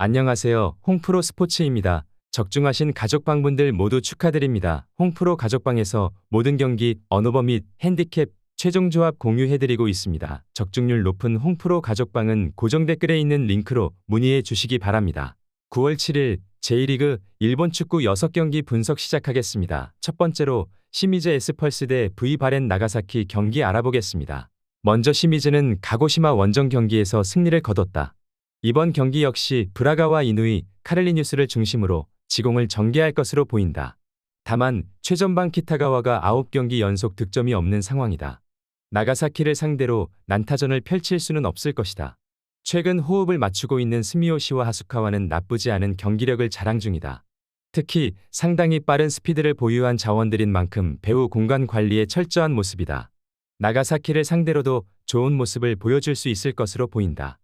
안녕하세요. 홍프로 스포츠입니다. 적중하신 가족방분들 모두 축하드립니다. 홍프로 가족방에서 모든 경기, 언오버 및 핸디캡, 최종 조합 공유해드리고 있습니다. 적중률 높은 홍프로 가족방은 고정 댓글에 있는 링크로 문의해 주시기 바랍니다. 9월 7일 J리그 일본 축구 6경기 분석 시작하겠습니다. 첫 번째로 시미즈 에스펄스 대 V바렌 나가사키 경기 알아보겠습니다. 먼저 시미즈는 가고시마 원정 경기에서 승리를 거뒀다. 이번 경기 역시 브라가와 이누이, 카를리뉴스를 중심으로 지공을 전개할 것으로 보인다. 다만 최전방 키타가와가 9경기 연속 득점이 없는 상황이다. 나가사키를 상대로 난타전을 펼칠 수는 없을 것이다. 최근 호흡을 맞추고 있는 스미요시와 하수카와는 나쁘지 않은 경기력을 자랑 중이다. 특히 상당히 빠른 스피드를 보유한 자원들인 만큼 배후 공간 관리에 철저한 모습이다. 나가사키를 상대로도 좋은 모습을 보여줄 수 있을 것으로 보인다.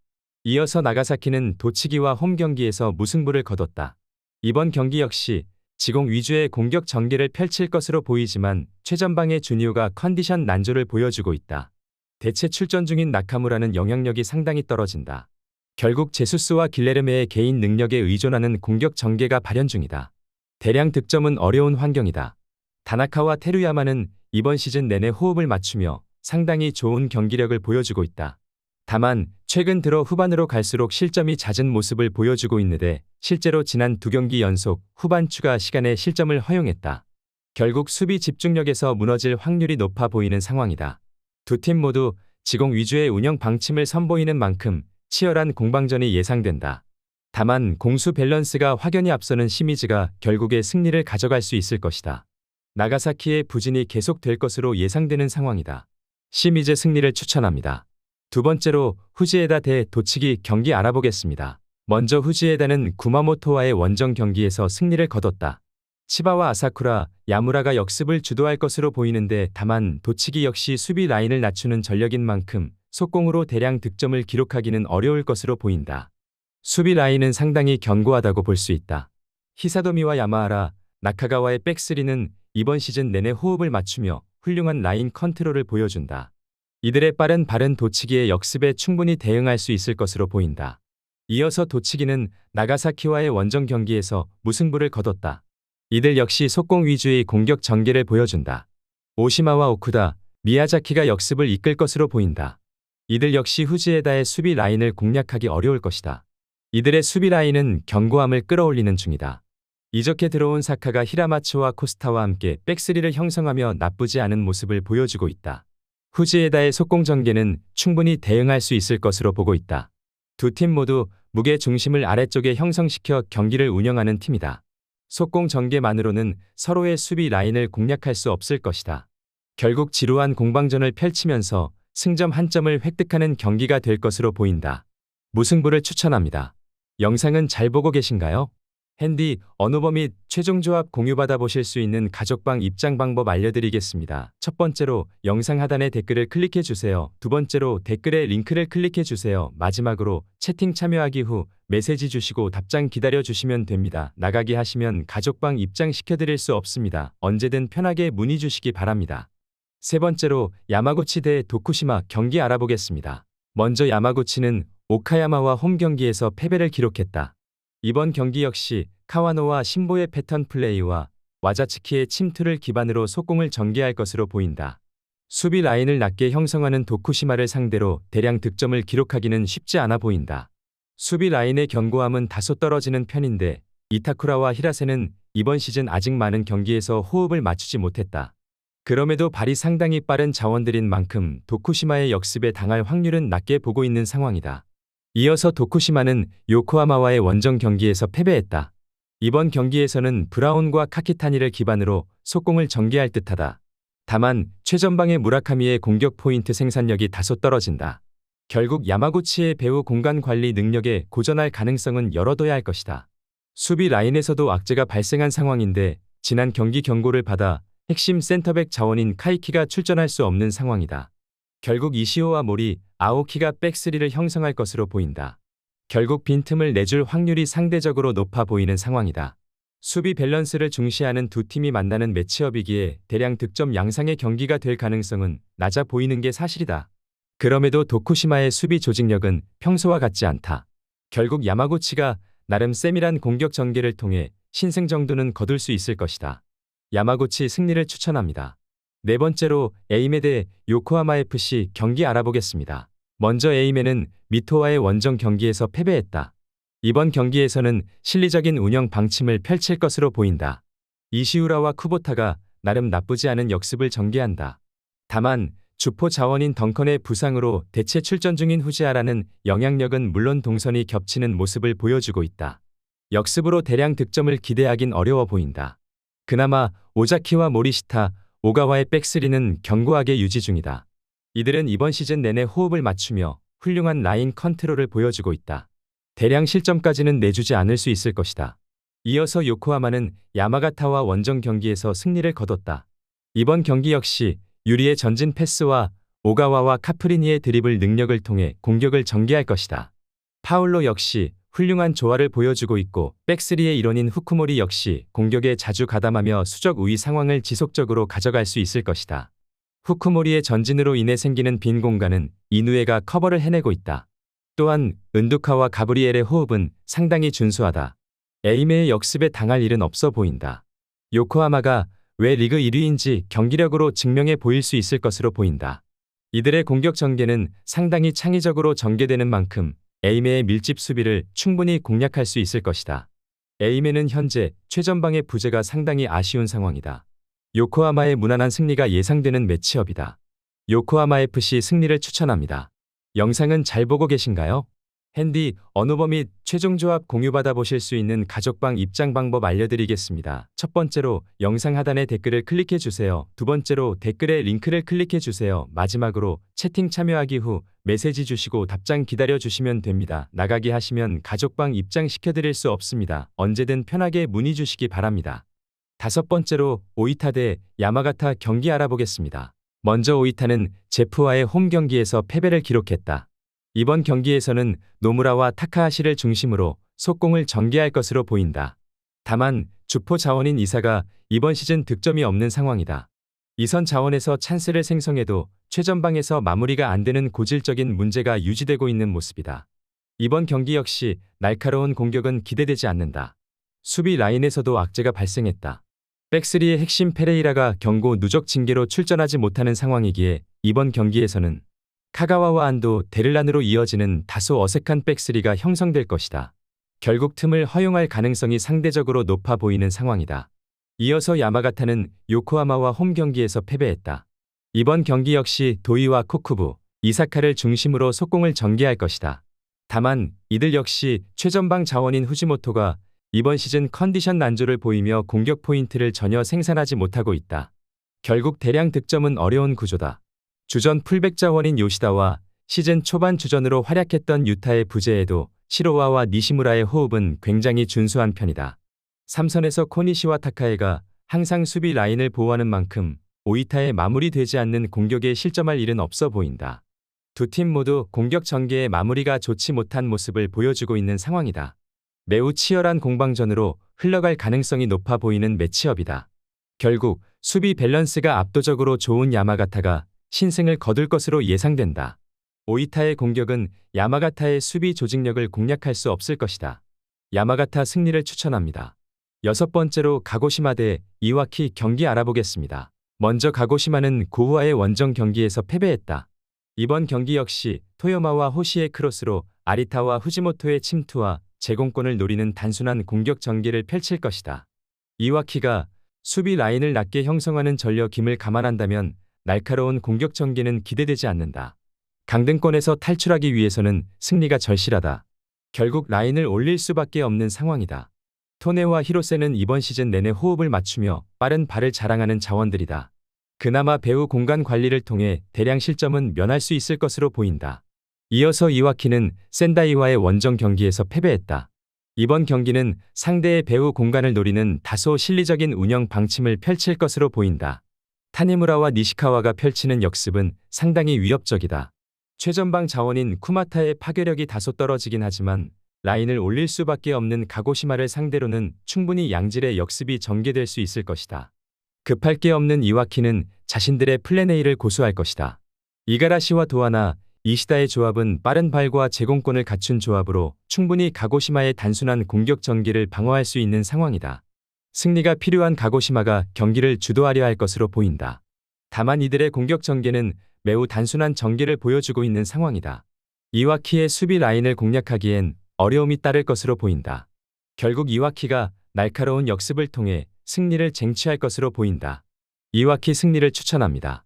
이어서 나가사키는 도치기와 홈 경기에서 무승부를 거뒀다. 이번 경기 역시 지공 위주의 공격 전개를 펼칠 것으로 보이지만 최전방의 주니오가 컨디션 난조를 보여주고 있다. 대체 출전 중인 나카무라는 영향력이 상당히 떨어진다. 결국 제수스와 길레르메의 개인 능력에 의존하는 공격 전개가 발현 중이다. 대량 득점은 어려운 환경이다. 다나카와 테루야마는 이번 시즌 내내 호흡을 맞추며 상당히 좋은 경기력을 보여주고 있다. 다만 최근 들어 후반으로 갈수록 실점이 잦은 모습을 보여주고 있는데 실제로 지난 2경기 연속 후반 추가 시간에 실점을 허용했다. 결국 수비 집중력에서 무너질 확률이 높아 보이는 상황이다. 두 팀 모두 지공 위주의 운영 방침을 선보이는 만큼 치열한 공방전이 예상된다. 다만 공수 밸런스가 확연히 앞서는 시미즈가 결국에 승리를 가져갈 수 있을 것이다. 나가사키의 부진이 계속될 것으로 예상되는 상황이다. 시미즈 승리를 추천합니다. 두 번째로 후지에다 대 도치기 경기 알아보겠습니다. 먼저 후지에다는 구마모토와의 원정 경기에서 승리를 거뒀다. 치바와 아사쿠라, 야무라가 역습을 주도할 것으로 보이는데 다만 도치기 역시 수비 라인을 낮추는 전력인 만큼 속공으로 대량 득점을 기록하기는 어려울 것으로 보인다. 수비 라인은 상당히 견고하다고 볼 수 있다. 히사도미와 야마하라, 나카가와의 백스리는 이번 시즌 내내 호흡을 맞추며 훌륭한 라인 컨트롤을 보여준다. 이들의 빠른 도치기의 역습에 충분히 대응할 수 있을 것으로 보인다. 이어서 도치기는 나가사키와의 원정 경기에서 무승부를 거뒀다. 이들 역시 속공 위주의 공격 전개를 보여준다. 오시마와 오쿠다, 미야자키가 역습을 이끌 것으로 보인다. 이들 역시 후지에다의 수비 라인을 공략하기 어려울 것이다. 이들의 수비 라인은 견고함을 끌어올리는 중이다. 이적해 들어온 사카가 히라마츠와 코스타와 함께 백스리를 형성하며 나쁘지 않은 모습을 보여주고 있다. 후지에다의 속공 전개는 충분히 대응할 수 있을 것으로 보고 있다. 두 팀 모두 무게 중심을 아래쪽에 형성시켜 경기를 운영하는 팀이다. 속공 전개만으로는 서로의 수비 라인을 공략할 수 없을 것이다. 결국 지루한 공방전을 펼치면서 승점 한 점을 획득하는 경기가 될 것으로 보인다. 무승부를 추천합니다. 영상은 잘 보고 계신가요? 핸디, 언오버 및 최종 조합 공유받아 보실 수 있는 가족방 입장 방법 알려드리겠습니다. 첫 번째로 영상 하단의 댓글을 클릭해 주세요. 두 번째로 댓글에 링크를 클릭해 주세요. 마지막으로 채팅 참여하기 후 메시지 주시고 답장 기다려 주시면 됩니다. 나가기 하시면 가족방 입장 시켜드릴 수 없습니다. 언제든 편하게 문의 주시기 바랍니다. 세 번째로 야마구치 대 도쿠시마 경기 알아보겠습니다. 먼저 야마구치는 오카야마와 홈 경기에서 패배를 기록했다. 이번 경기 역시 카와노와 신보의 패턴 플레이와 와자츠키의 침투를 기반으로 속공을 전개할 것으로 보인다. 수비 라인을 낮게 형성하는 도쿠시마를 상대로 대량 득점을 기록하기는 쉽지 않아 보인다. 수비 라인의 견고함은 다소 떨어지는 편인데 이타쿠라와 히라세는 이번 시즌 아직 많은 경기에서 호흡을 맞추지 못했다. 그럼에도 발이 상당히 빠른 자원들인 만큼 도쿠시마의 역습에 당할 확률은 낮게 보고 있는 상황이다. 이어서 도쿠시마는 요코하마와의 원정 경기에서 패배했다. 이번 경기에서는 브라운과 카키타니를 기반으로 속공을 전개할 듯하다. 다만 최전방의 무라카미의 공격 포인트 생산력이 다소 떨어진다. 결국 야마구치의 배후 공간 관리 능력에 고전할 가능성은 열어둬야 할 것이다. 수비 라인에서도 악재가 발생한 상황인데 지난 경기 경고를 받아 핵심 센터백 자원인 카이키가 출전할 수 없는 상황이다. 결국 이시오와 모리, 아오키가 백스리를 형성할 것으로 보인다. 결국 빈틈을 내줄 확률이 상대적으로 높아 보이는 상황이다. 수비 밸런스를 중시하는 두 팀이 만나는 매치업이기에 대량 득점 양상의 경기가 될 가능성은 낮아 보이는 게 사실이다. 그럼에도 도쿠시마의 수비 조직력은 평소와 같지 않다. 결국 야마구치가 나름 세밀한 공격 전개를 통해 신승 정도는 거둘 수 있을 것이다. 야마구치 승리를 추천합니다. 네 번째로 에이메 대 요코하마 FC 경기 알아보겠습니다. 먼저 에이메는 미토와의 원정 경기에서 패배했다. 이번 경기에서는 실리적인 운영 방침을 펼칠 것으로 보인다. 이시우라와 쿠보타가 나름 나쁘지 않은 역습을 전개한다. 다만 주포 자원인 덩컨의 부상으로 대체 출전 중인 후지아라는 영향력은 물론 동선이 겹치는 모습을 보여주고 있다. 역습으로 대량 득점을 기대하긴 어려워 보인다. 그나마 오자키와 모리시타, 오가와의 백스리는 견고하게 유지 중이다. 이들은 이번 시즌 내내 호흡을 맞추며 훌륭한 라인 컨트롤을 보여주고 있다. 대량 실점까지는 내주지 않을 수 있을 것이다. 이어서 요코하마는 야마가타와 원정 경기에서 승리를 거뒀다. 이번 경기 역시 유리의 전진 패스와 오가와와 카프리니의 드리블 능력을 통해 공격을 전개할 것이다. 파울로 역시 훌륭한 조화를 보여주고 있고 백스리의 일원인 후쿠모리 역시 공격에 자주 가담하며 수적 우위 상황을 지속적으로 가져갈 수 있을 것이다. 후쿠모리의 전진으로 인해 생기는 빈 공간은 이누에가 커버를 해내고 있다. 또한 은두카와 가브리엘의 호흡은 상당히 준수하다. 에이메의 역습에 당할 일은 없어 보인다. 요코하마가 왜 리그 1위인지 경기력으로 증명해 보일 수 있을 것으로 보인다. 이들의 공격 전개는 상당히 창의적으로 전개되는 만큼 에이메의 밀집 수비를 충분히 공략할 수 있을 것이다. 에이메는 현재 최전방의 부재가 상당히 아쉬운 상황이다. 요코하마의 무난한 승리가 예상되는 매치업이다. 요코하마 FC 승리를 추천합니다. 영상은 잘 보고 계신가요? 핸디, 언어버 및 최종 조합 공유받아 보실 수 있는 가족방 입장 방법 알려드리겠습니다. 첫 번째로 영상 하단에 댓글을 클릭해 주세요. 두 번째로 댓글에 링크를 클릭해 주세요. 마지막으로 채팅 참여하기 후 메시지 주시고 답장 기다려 주시면 됩니다. 나가기 하시면 가족방 입장 시켜드릴 수 없습니다. 언제든 편하게 문의 주시기 바랍니다. 다섯 번째로 오이타 대 야마가타 경기 알아보겠습니다. 먼저 오이타는 제프와의 홈 경기에서 패배를 기록했다. 이번 경기에서는 노무라와 타카하시를 중심으로 속공을 전개할 것으로 보인다. 다만 주포 자원인 이사가 이번 시즌 득점이 없는 상황이다. 이선 자원에서 찬스를 생성해도 최전방에서 마무리가 안 되는 고질적인 문제가 유지되고 있는 모습이다. 이번 경기 역시 날카로운 공격은 기대되지 않는다. 수비 라인에서도 악재가 발생했다. 백스리의 핵심 페레이라가 경고 누적 징계로 출전하지 못하는 상황이기에 이번 경기에서는 카가와와 안도 데를란으로 이어지는 다소 어색한 백스리가 형성될 것이다. 결국 틈을 허용할 가능성이 상대적으로 높아 보이는 상황이다. 이어서 야마가타는 요코하마와 홈 경기에서 패배했다. 이번 경기 역시 도이와 코쿠부, 이사카를 중심으로 속공을 전개할 것이다. 다만 이들 역시 최전방 자원인 후지모토가 이번 시즌 컨디션 난조를 보이며 공격 포인트를 전혀 생산하지 못하고 있다. 결국 대량 득점은 어려운 구조다. 주전 풀백 자원인 요시다와 시즌 초반 주전으로 활약했던 유타의 부재에도 시로와와 니시무라의 호흡은 굉장히 준수한 편이다. 3선에서 코니시와 타카에가 항상 수비 라인을 보호하는 만큼 오이타의 마무리되지 않는 공격에 실점할 일은 없어 보인다. 두 팀 모두 공격 전개의 마무리가 좋지 못한 모습을 보여주고 있는 상황이다. 매우 치열한 공방전으로 흘러갈 가능성이 높아 보이는 매치업이다. 결국 수비 밸런스가 압도적으로 좋은 야마가타가 신승을 거둘 것으로 예상된다. 오이타의 공격은 야마가타의 수비 조직력을 공략할 수 없을 것이다. 야마가타 승리를 추천합니다. 여섯 번째로 가고시마 대 이와키 경기 알아보겠습니다. 먼저 가고시마는 고우와의 원정 경기에서 패배했다. 이번 경기 역시 토요마와 호시의 크로스로 아리타와 후지모토의 침투와 제공권을 노리는 단순한 공격 전개를 펼칠 것이다. 이와키가 수비 라인을 낮게 형성하는 전력임을 감안한다면 날카로운 공격 전개는 기대되지 않는다. 강등권에서 탈출하기 위해서는 승리가 절실하다. 결국 라인을 올릴 수밖에 없는 상황이다. 토네와 히로세는 이번 시즌 내내 호흡을 맞추며 빠른 발을 자랑하는 자원들이다. 그나마 배후 공간 관리를 통해 대량 실점은 면할 수 있을 것으로 보인다. 이어서 이와키는 센다이와의 원정 경기에서 패배했다. 이번 경기는 상대의 배후 공간을 노리는 다소 실리적인 운영 방침을 펼칠 것으로 보인다. 타니무라와 니시카와가 펼치는 역습은 상당히 위협적이다. 최전방 자원인 쿠마타의 파괴력이 다소 떨어지긴 하지만 라인을 올릴 수밖에 없는 가고시마를 상대로는 충분히 양질의 역습이 전개될 수 있을 것이다. 급할 게 없는 이와키는 자신들의 플랜 A를 고수할 것이다. 이가라시와 도하나, 이시다의 조합은 빠른 발과 제공권을 갖춘 조합으로 충분히 가고시마의 단순한 공격 전개를 방어할 수 있는 상황이다. 승리가 필요한 가고시마가 경기를 주도하려 할 것으로 보인다. 다만 이들의 공격 전개는 매우 단순한 전개를 보여주고 있는 상황이다. 이와키의 수비 라인을 공략하기엔 어려움이 따를 것으로 보인다. 결국 이와키가 날카로운 역습을 통해 승리를 쟁취할 것으로 보인다. 이와키 승리를 추천합니다.